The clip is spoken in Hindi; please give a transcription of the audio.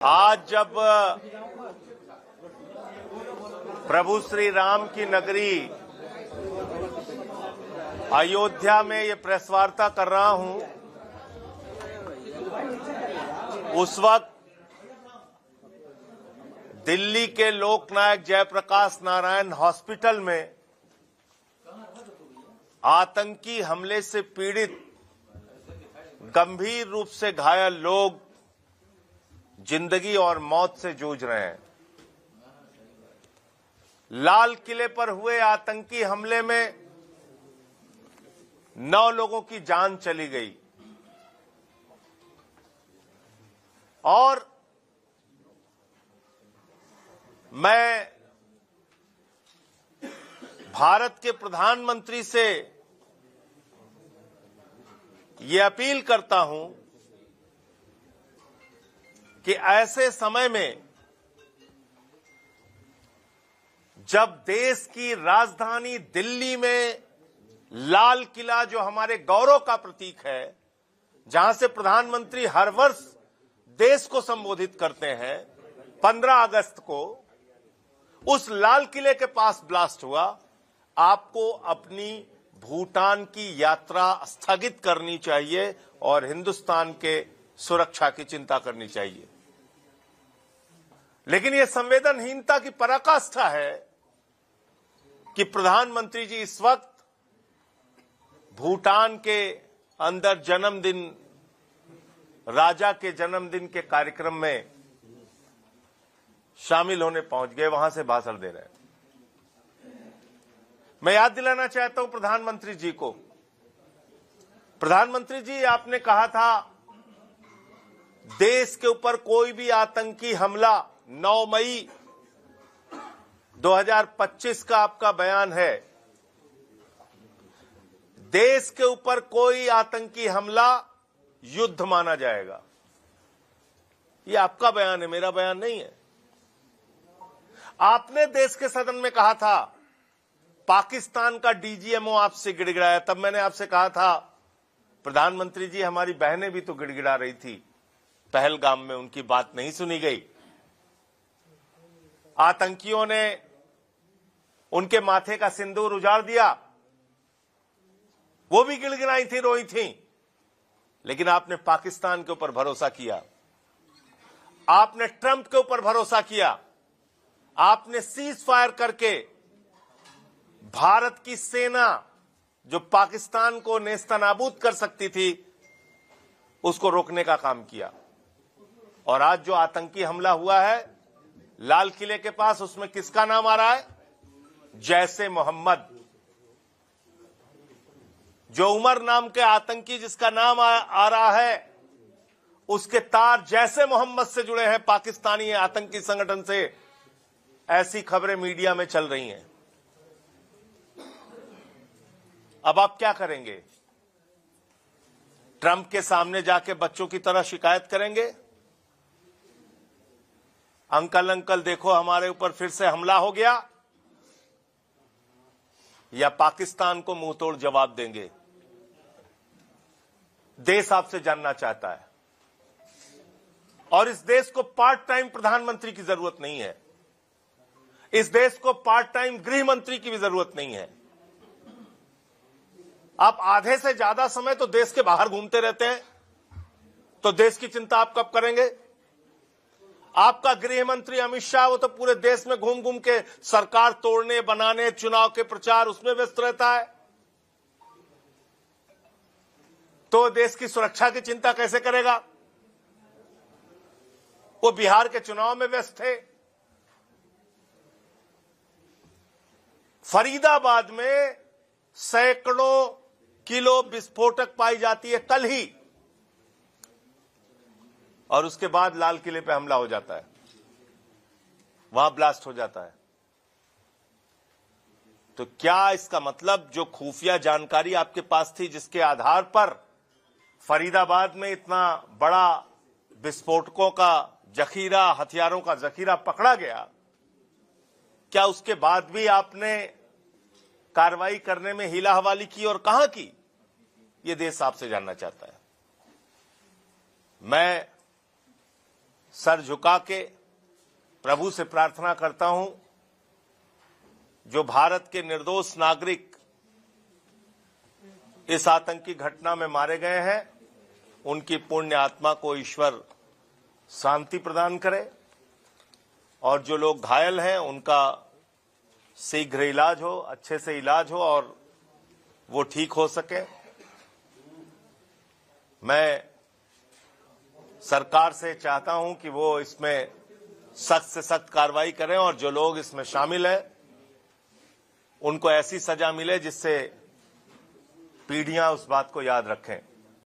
आज जब प्रभु श्री राम की नगरी अयोध्या में ये प्रेस वार्ता कर रहा हूं, उस वक्त दिल्ली के लोकनायक जयप्रकाश नारायण हॉस्पिटल में आतंकी हमले से पीड़ित गंभीर रूप से घायल लोग जिंदगी और मौत से जूझ रहे हैं। लाल किले पर हुए आतंकी हमले में 9 लोगों की जान चली गई और मैं भारत के प्रधानमंत्री से ये अपील करता हूं कि ऐसे समय में जब देश की राजधानी दिल्ली में लाल किला, जो हमारे गौरव का प्रतीक है, जहां से प्रधानमंत्री हर वर्ष देश को संबोधित करते हैं, 15 अगस्त को उस लाल किले के पास ब्लास्ट हुआ, आपको अपनी भूटान की यात्रा स्थगित करनी चाहिए और हिंदुस्तान के सुरक्षा की चिंता करनी चाहिए। लेकिन यह संवेदनहीनता की पराकाष्ठा है कि प्रधानमंत्री जी इस वक्त भूटान के अंदर जन्मदिन, राजा के जन्मदिन के कार्यक्रम में शामिल होने पहुंच गए, वहां से भाषण दे रहे हैं। मैं याद दिलाना चाहता हूं प्रधानमंत्री जी को, प्रधानमंत्री जी आपने कहा था देश के ऊपर कोई भी आतंकी हमला, 9 मई 2025 का आपका बयान है, देश के ऊपर कोई आतंकी हमला युद्ध माना जाएगा। यह आपका बयान है, मेरा बयान नहीं है। आपने देश के सदन में कहा था पाकिस्तान का डीजीएमओ आपसे गिड़गिड़ाया, तब मैंने आपसे कहा था प्रधानमंत्री जी हमारी बहनें भी तो गिड़गिड़ा रही थी पहलगाम में, उनकी बात नहीं सुनी गई। आतंकियों ने उनके माथे का सिंदूर उजाड़ दिया, वो भी गिड़गिड़ाई थी, रोई थी, लेकिन आपने पाकिस्तान के ऊपर भरोसा किया, आपने ट्रंप के ऊपर भरोसा किया, आपने सीज फायर करके भारत की सेना जो पाकिस्तान को नेस्तनाबूद कर सकती थी उसको रोकने का काम किया। और आज जो आतंकी हमला हुआ है लाल किले के पास, उसमें किसका नाम आ रहा है? जैसे मोहम्मद। जो उमर नाम के आतंकी जिसका नाम आ रहा है, उसके तार जैसे मोहम्मद से जुड़े हैं, पाकिस्तानी आतंकी संगठन से। ऐसी खबरें मीडिया में चल रही हैं। अब आप क्या करेंगे? ट्रंप के सामने जाके बच्चों की तरह शिकायत करेंगे, अंकल देखो हमारे ऊपर फिर से हमला हो गया, या पाकिस्तान को मुंह तोड़ जवाब देंगे? देश आपसे जानना चाहता है। और इस देश को पार्ट टाइम प्रधानमंत्री की जरूरत नहीं है, इस देश को पार्ट टाइम गृह मंत्री की भी जरूरत नहीं है। आप आधे से ज्यादा समय तो देश के बाहर घूमते रहते हैं, तो देश की चिंता आप कब करेंगे? आपका गृह मंत्री अमित शाह, वो तो पूरे देश में घूम घूम के सरकार तोड़ने, बनाने, चुनाव के प्रचार, उसमें व्यस्त रहता है, तो देश की सुरक्षा की चिंता कैसे करेगा? वो बिहार के चुनाव में व्यस्त थे। फरीदाबाद में सैकड़ों किलो विस्फोटक पाई जाती है कल ही, और उसके बाद लाल किले पे हमला हो जाता है, वहां ब्लास्ट हो जाता है। तो क्या इसका मतलब जो खुफिया जानकारी आपके पास थी, जिसके आधार पर फरीदाबाद में इतना बड़ा विस्फोटकों का जखीरा, हथियारों का जखीरा पकड़ा गया, क्या उसके बाद भी आपने कार्रवाई करने में हीला हवाली की और कहां की? ये देश आपसे जानना चाहता है। मैं सर झुका के प्रभु से प्रार्थना करता हूं, जो भारत के निर्दोष नागरिक इस आतंकी घटना में मारे गए हैं, उनकी पुण्य आत्मा को ईश्वर शांति प्रदान करे और जो लोग घायल हैं उनका शीघ्र इलाज हो, अच्छे से इलाज हो और वो ठीक हो सके। मैं सरकार से चाहता हूं कि वो इसमें सख्त से सख्त कार्रवाई करें और जो लोग इसमें शामिल हैं उनको ऐसी सजा मिले जिससे पीढ़ियां उस बात को याद रखें।